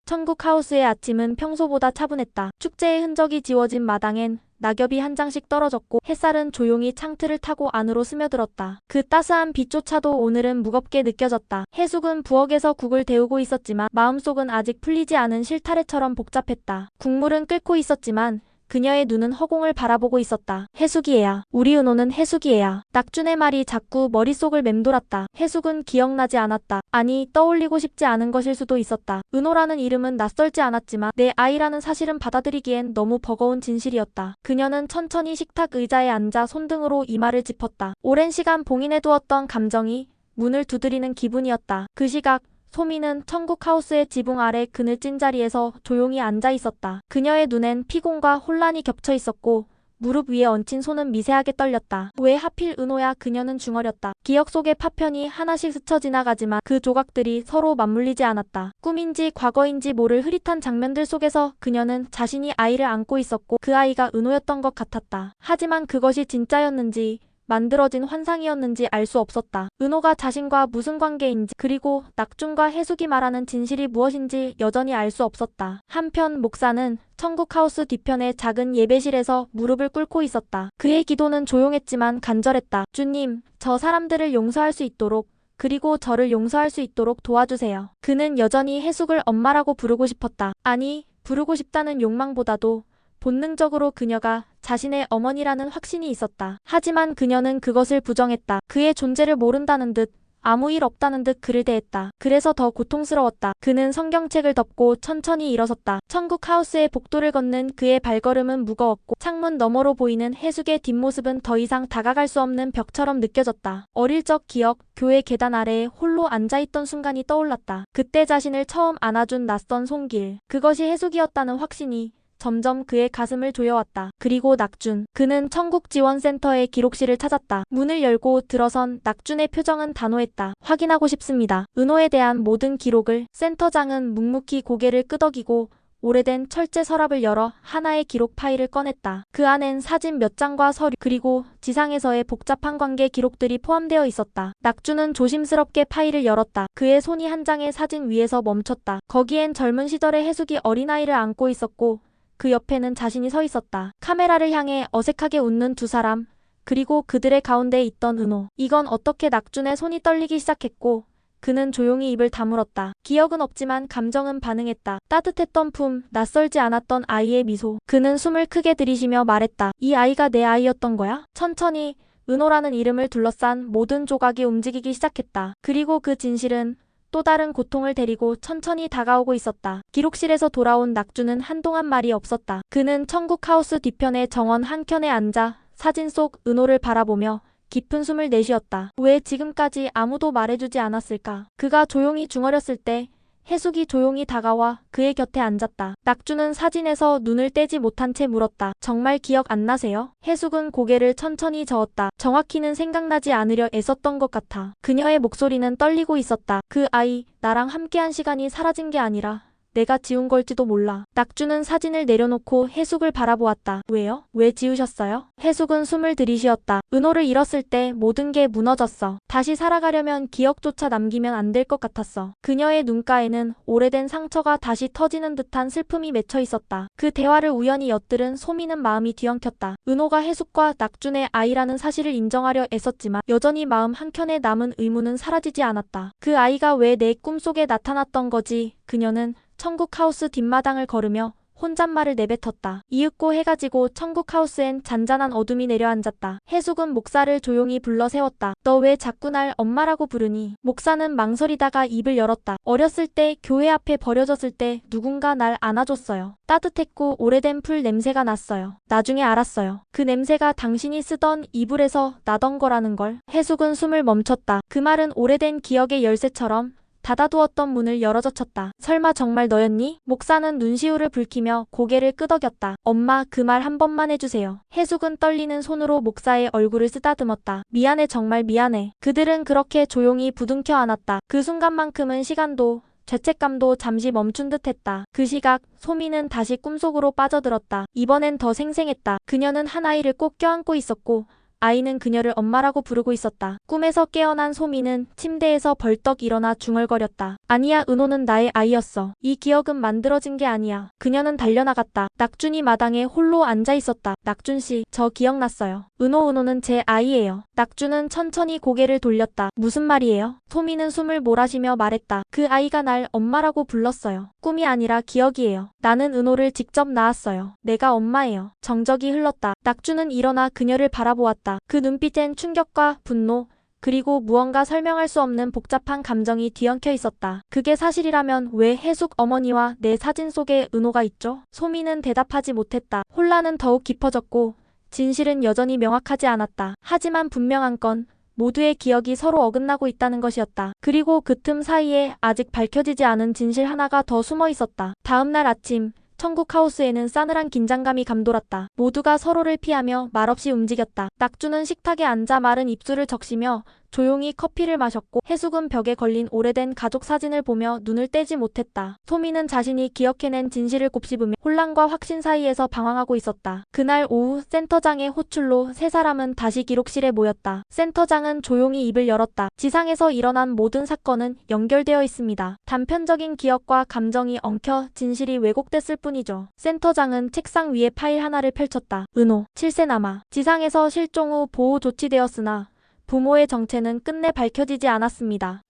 천국 하우스의 아침은 평소보다 차분했다. 축제의 흔적이 지워진 마당엔 낙엽이 한 장씩 떨어졌고 햇살은 조용히 창틀을 타고 안으로 스며들었다. 그 따스한 빛조차도 오늘은 무겁게 느껴졌다. 해숙은 부엌에서 국을 데우고 있었지만 마음속은 아직 풀리지 않은 실타래처럼 복잡했다. 국물은 끓고 있었지만 그녀의 눈은 허공을 바라보고 있었다. 해숙이 애야. 우리 은호는 해숙이 애야. 낙준의 말이 자꾸 머릿속을 맴돌았다. 해숙은 기억나지 않았다. 아니, 떠올리고 싶지 않은 것일 수도 있었다. 은호라는 이름은 낯설지 않았지만 내 아이라는 사실은 받아들이기엔 너무 버거운 진실이었다. 그녀는 천천히 식탁 의자에 앉아 손등으로 이마를 짚었다. 오랜 시간 봉인해두었던 감정이 문을 두드리는 기분이었다. 그 시각 소미는 천국 하우스의 지붕 아래 그늘진 자리에서 조용히 앉아 있었다. 그녀의 눈엔 피곤과 혼란이 겹쳐 있었고 무릎 위에 얹힌 손은 미세하게 떨렸다. 왜 하필 은호야? 그녀는 중얼였다. 기억 속의 파편이 하나씩 스쳐 지나가지만 그 조각들이 서로 맞물리지 않았다. 꿈인지 과거인지 모를 흐릿한 장면들 속에서 그녀는 자신이 아이를 안고 있었고 그 아이가 은호였던 것 같았다. 하지만 그것이 진짜였는지 만들어진 환상이었는지 알 수 없었다. 은호가 자신과 무슨 관계인지 그리고 낙준과 해숙이 말하는 진실이 무엇인지 여전히 알 수 없었다. 한편 목사는 천국 하우스 뒤편의 작은 예배실에서 무릎을 꿇고 있었다. 그의 기도는 조용했지만 간절했다. 주님, 저 사람들을 용서할 수 있도록 그리고 저를 용서할 수 있도록 도와주세요. 그는 여전히 해숙을 엄마라고 부르고 싶었다. 아니, 부르고 싶다는 욕망보다도 본능적으로 그녀가 자신의 어머니라는 확신이 있었다. 하지만 그녀는 그것을 부정했다. 그의 존재를 모른다는 듯 아무 일 없다는 듯 그를 대했다. 그래서 더 고통스러웠다. 그는 성경책을 덮고 천천히 일어섰다. 천국 하우스의 복도를 걷는 그의 발걸음은 무거웠고 창문 너머로 보이는 해숙의 뒷모습은 더 이상 다가갈 수 없는 벽처럼 느껴졌다. 어릴 적 기억, 교회 계단 아래에 홀로 앉아있던 순간이 떠올랐다. 그때 자신을 처음 안아준 낯선 손길. 그것이 해숙이었다는 확신이 점점 그의 가슴을 조여왔다. 그리고 낙준. 그는 천국지원센터의 기록실을 찾았다. 문을 열고 들어선 낙준의 표정은 단호했다. 확인하고 싶습니다. 은호에 대한 모든 기록을. 센터장은 묵묵히 고개를 끄덕이고 오래된 철제 서랍을 열어 하나의 기록 파일을 꺼냈다. 그 안엔 사진 몇 장과 서류 그리고 지상에서의 복잡한 관계 기록들이 포함되어 있었다. 낙준은 조심스럽게 파일을 열었다. 그의 손이 한 장의 사진 위에서 멈췄다. 거기엔 젊은 시절의 해숙이 어린아이를 안고 있었고 그 옆에는 자신이 서 있었다. 카메라를 향해 어색하게 웃는 두 사람, 그리고 그들의 가운데 있던 은호. 이건 어떻게 낙준의 손이 떨리기 시작했고 그는 조용히 입을 다물었다. 기억은 없지만 감정은 반응했다. 따뜻했던 품, 낯설지 않았던 아이의 미소. 그는 숨을 크게 들이쉬며 말했다. 이 아이가 내 아이였던 거야? 천천히 은호라는 이름을 둘러싼 모든 조각이 움직이기 시작했다. 그리고 그 진실은 또 다른 고통을 데리고 천천히 다가오고 있었다. 기록실에서 돌아온 낙준은 한동안 말이 없었다. 그는 천국 하우스 뒤편의 정원 한켠에 앉아 사진 속 은호를 바라보며 깊은 숨을 내쉬었다. 왜 지금까지 아무도 말해주지 않았을까? 그가 조용히 중얼였을 때 해숙이 조용히 다가와 그의 곁에 앉았다. 낙준은 사진에서 눈을 떼지 못한 채 물었다. 정말 기억 안 나세요? 해숙은 고개를 천천히 저었다. 정확히는 생각나지 않으려 애썼던 것 같아. 그녀의 목소리는 떨리고 있었다. 그 아이, 나랑 함께한 시간이 사라진 게 아니라 내가 지운 걸지도 몰라. 낙준은 사진을 내려놓고 해숙을 바라보았다. 왜요? 왜 지우셨어요? 해숙은 숨을 들이쉬었다. 은호를 잃었을 때 모든 게 무너졌어. 다시 살아가려면 기억조차 남기면 안 될 것 같았어. 그녀의 눈가에는 오래된 상처가 다시 터지는 듯한 슬픔이 맺혀 있었다. 그 대화를 우연히 엿들은 소미는 마음이 뒤엉켰다. 은호가 해숙과 낙준의 아이라는 사실을 인정하려 애썼지만 여전히 마음 한켠에 남은 의문은 사라지지 않았다. 그 아이가 왜 내 꿈속에 나타났던 거지? 그녀는 천국 하우스 뒷마당을 걸으며 혼잣말을 내뱉었다. 이윽고 해가 지고 천국 하우스엔 잔잔한 어둠이 내려앉았다. 해숙은 목사를 조용히 불러 세웠다. 너 왜 자꾸 날 엄마라고 부르니? 목사는 망설이다가 입을 열었다. 어렸을 때 교회 앞에 버려졌을 때 누군가 날 안아줬어요. 따뜻했고 오래된 풀 냄새가 났어요. 나중에 알았어요. 그 냄새가 당신이 쓰던 이불에서 나던 거라는 걸. 해숙은 숨을 멈췄다. 그 말은 오래된 기억의 열쇠처럼 닫아두었던 문을 열어젖혔다. 설마 정말 너였니? 목사는 눈시울을 붉히며 고개를 끄덕였다. 엄마, 그 말 한 번만 해주세요. 해숙은 떨리는 손으로 목사의 얼굴을 쓰다듬었다. 미안해, 정말 미안해. 그들은 그렇게 조용히 부둥켜 안았다. 그 순간만큼은 시간도 죄책감도 잠시 멈춘 듯 했다. 그 시각 소미는 다시 꿈속으로 빠져들었다. 이번엔 더 생생했다. 그녀는 한 아이를 꼭 껴안고 있었고 아이는 그녀를 엄마라고 부르고 있었다. 꿈에서 깨어난 소미는 침대에서 벌떡 일어나 중얼거렸다. 아니야, 은호는 나의 아이였어. 이 기억은 만들어진 게 아니야. 그녀는 달려나갔다. 낙준이 마당에 홀로 앉아 있었다. 낙준씨, 저 기억났어요. 은호는 제 아이예요. 낙준은 천천히 고개를 돌렸다. 무슨 말이에요? 소미는 숨을 몰아쉬며 말했다. 그 아이가 날 엄마라고 불렀어요. 꿈이 아니라 기억이에요. 나는 은호를 직접 낳았어요. 내가 엄마예요. 정적이 흘렀다. 낙준은 일어나 그녀를 바라보았다. 그 눈빛엔 충격과 분노, 그리고 무언가 설명할 수 없는 복잡한 감정이 뒤엉켜 있었다. 그게 사실이라면 왜 해숙 어머니와 내 사진 속에 은호가 있죠? 소미는 대답하지 못했다. 혼란은 더욱 깊어졌고 진실은 여전히 명확하지 않았다. 하지만 분명한 건 모두의 기억이 서로 어긋나고 있다는 것이었다. 그리고 그 틈 사이에 아직 밝혀지지 않은 진실 하나가 더 숨어 있었다. 다음날 아침, 천국하우스에는 싸늘한 긴장감이 감돌았다. 모두가 서로를 피하며 말없이 움직였다. 낙주는 식탁에 앉아 마른 입술을 적시며 조용히 커피를 마셨고 해숙은 벽에 걸린 오래된 가족 사진을 보며 눈을 떼지 못했다. 소미는 자신이 기억해낸 진실을 곱씹으며 혼란과 확신 사이에서 방황하고 있었다. 그날 오후 센터장의 호출로 세 사람은 다시 기록실에 모였다. 센터장은 조용히 입을 열었다. 지상에서 일어난 모든 사건은 연결되어 있습니다. 단편적인 기억과 감정이 엉켜 진실이 왜곡됐을 뿐이죠. 센터장은 책상 위에 파일 하나를 펼쳤다. 은호, 7세 남아. 지상에서 실종 후 보호 조치되었으나 부모의 정체는 끝내 밝혀지지 않았습니다.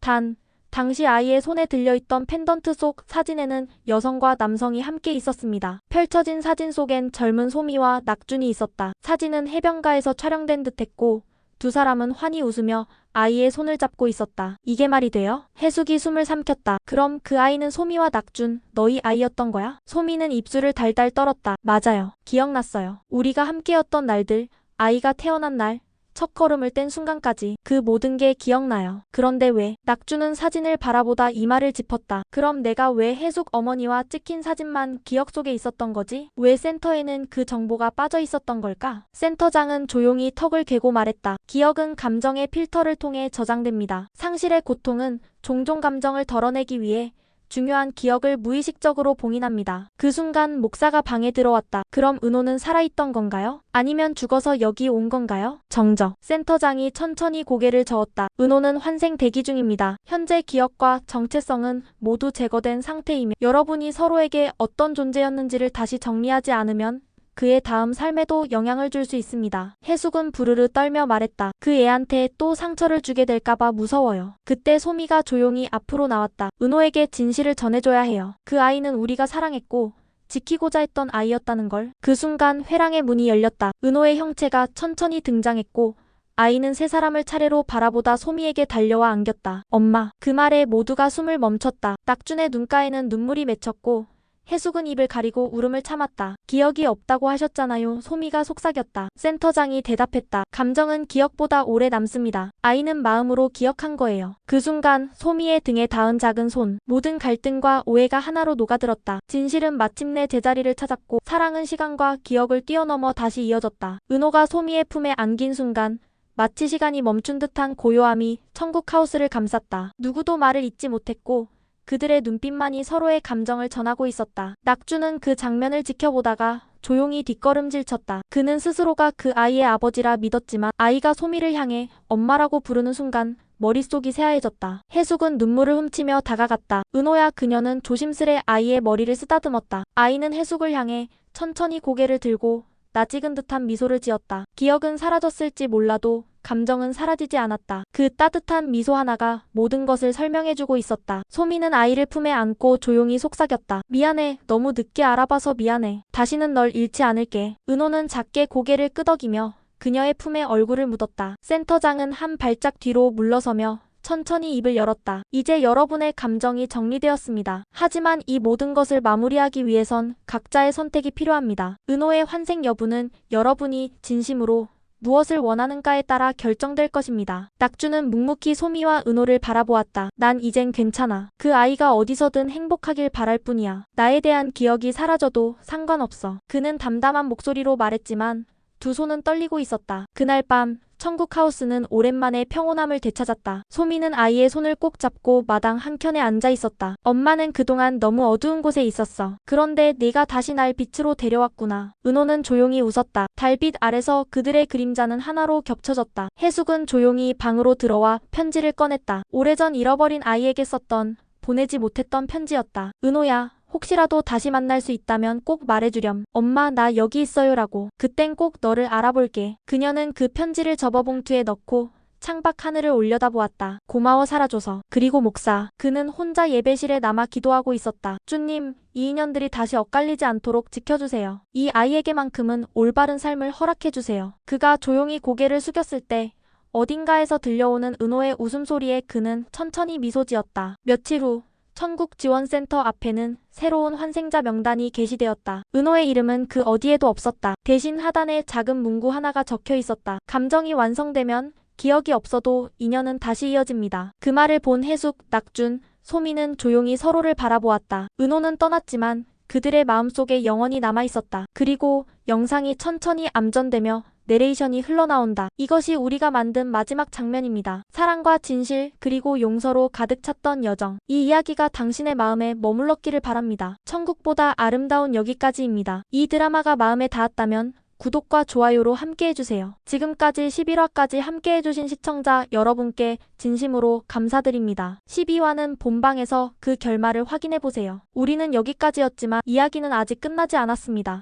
당시 아이의 손에 들려있던 펜던트 속 사진에는 여성과 남성이 함께 있었습니다. 펼쳐진 사진 속엔 젊은 소미와 낙준이 있었다. 사진은 해변가에서 촬영된 듯했고 두 사람은 환히 웃으며 아이의 손을 잡고 있었다. 이게 말이 돼요? 해숙이 숨을 삼켰다. 그럼 그 아이는 소미와 낙준, 너희 아이였던 거야? 소미는 입술을 달달 떨었다. 맞아요. 기억났어요. 우리가 함께였던 날들, 아이가 태어난 날, 첫걸음을 뗀 순간까지 그 모든 게 기억나요. 그런데 왜? 낙주는 사진을 바라보다 이마를 짚었다. 그럼 내가 왜 해숙 어머니와 찍힌 사진만 기억 속에 있었던 거지? 왜 센터에는 그 정보가 빠져 있었던 걸까? 센터장은 조용히 턱을 괴고 말했다. 기억은 감정의 필터를 통해 저장됩니다. 상실의 고통은 종종 감정을 덜어내기 위해 중요한 기억을 무의식적으로 봉인합니다. 그 순간 목사가 방에 들어왔다. 그럼 은호는 살아있던 건가요? 아니면 죽어서 여기 온 건가요? 정적. 센터장이 천천히 고개를 저었다. 은호는 환생 대기 중입니다. 현재 기억과 정체성은 모두 제거된 상태이며 여러분이 서로에게 어떤 존재였는지를 다시 정리하지 않으면 그의 다음 삶에도 영향을 줄 수 있습니다. 해숙은 부르르 떨며 말했다. 그 애한테 또 상처를 주게 될까봐 무서워요. 그때 소미가 조용히 앞으로 나왔다. 은호에게 진실을 전해줘야 해요. 그 아이는 우리가 사랑했고 지키고자 했던 아이였다는 걸. 그 순간 회랑의 문이 열렸다. 은호의 형체가 천천히 등장했고 아이는 세 사람을 차례로 바라보다 소미에게 달려와 안겼다. 엄마. 그 말에 모두가 숨을 멈췄다. 낙준의 눈가에는 눈물이 맺혔고 해숙은 입을 가리고 울음을 참았다. 기억이 없다고 하셨잖아요. 소미가 속삭였다. 센터장이 대답했다. 감정은 기억보다 오래 남습니다. 아이는 마음으로 기억한 거예요. 그 순간 소미의 등에 닿은 작은 손. 모든 갈등과 오해가 하나로 녹아들었다. 진실은 마침내 제자리를 찾았고 사랑은 시간과 기억을 뛰어넘어 다시 이어졌다. 은호가 소미의 품에 안긴 순간 마치 시간이 멈춘 듯한 고요함이 천국하우스를 감쌌다. 누구도 말을 잇지 못했고 그들의 눈빛만이 서로의 감정을 전하고 있었다. 낙주는 그 장면을 지켜보다가 조용히 뒷걸음질 쳤다. 그는 스스로가 그 아이의 아버지라 믿었지만 아이가 소미를 향해 엄마라고 부르는 순간 머릿속이 새하얘졌다. 해숙은 눈물을 훔치며 다가갔다. 은호야. 그녀는 조심스레 아이의 머리를 쓰다듬었다. 아이는 해숙을 향해 천천히 고개를 들고 낯익은 듯한 미소를 지었다. 기억은 사라졌을지 몰라도 감정은 사라지지 않았다. 그 따뜻한 미소 하나가 모든 것을 설명해주고 있었다. 소미는 아이를 품에 안고 조용히 속삭였다. 미안해. 너무 늦게 알아봐서 미안해. 다시는 널 잃지 않을게. 은호는 작게 고개를 끄덕이며 그녀의 품에 얼굴을 묻었다. 센터장은 한 발짝 뒤로 물러서며 천천히 입을 열었다. 이제 여러분의 감정이 정리되었습니다. 하지만 이 모든 것을 마무리하기 위해선 각자의 선택이 필요합니다. 은호의 환생 여부는 여러분이 진심으로 무엇을 원하는가에 따라 결정될 것입니다. 낙주는 묵묵히 소미와 은호를 바라보았다. 난 이젠 괜찮아. 그 아이가 어디서든 행복하길 바랄 뿐이야. 나에 대한 기억이 사라져도 상관없어. 그는 담담한 목소리로 말했지만 두 손은 떨리고 있었다. 그날 밤 천국하우스는 오랜만에 평온함을 되찾았다. 소미는 아이의 손을 꼭 잡고 마당 한켠에 앉아 있었다. 엄마는 그동안 너무 어두운 곳에 있었어. 그런데 네가 다시 날 빛으로 데려왔구나. 은호는 조용히 웃었다. 달빛 아래서 그들의 그림자는 하나로 겹쳐졌다. 해숙은 조용히 방으로 들어와 편지를 꺼냈다. 오래전 잃어버린 아이에게 썼던 보내지 못했던 편지였다. 은호야. 혹시라도 다시 만날 수 있다면 꼭 말해주렴. 엄마 나 여기 있어요라고. 그땐 꼭 너를 알아볼게. 그녀는 그 편지를 접어 봉투에 넣고 창밖 하늘을 올려다보았다. 고마워 살아줘서. 그리고 목사. 그는 혼자 예배실에 남아 기도하고 있었다. 주님, 이 인연들이 다시 엇갈리지 않도록 지켜주세요. 이 아이에게만큼은 올바른 삶을 허락해주세요. 그가 조용히 고개를 숙였을 때 어딘가에서 들려오는 은호의 웃음소리에 그는 천천히 미소 지었다. 며칠 후 천국지원센터 앞에는 새로운 환생자 명단이 게시되었다. 은호의 이름은 그 어디에도 없었다. 대신 하단에 작은 문구 하나가 적혀 있었다. 감정이 완성되면 기억이 없어도 인연은 다시 이어집니다. 그 말을 본 해숙, 낙준, 소미는 조용히 서로를 바라보았다. 은호는 떠났지만 그들의 마음속에 영원히 남아있었다. 그리고 영상이 천천히 암전되며 내레이션이 흘러나온다. 이것이 우리가 만든 마지막 장면입니다. 사랑과 진실 그리고 용서로 가득 찼던 여정. 이 이야기가 당신의 마음에 머물렀기를 바랍니다. 천국보다 아름다운 여기까지입니다. 이 드라마가 마음에 닿았다면 구독과 좋아요로 함께해주세요. 지금까지 11화까지 함께해주신 시청자 여러분께 진심으로 감사드립니다. 12화는 본방에서 그 결말을 확인해보세요. 우리는 여기까지였지만 이야기는 아직 끝나지 않았습니다.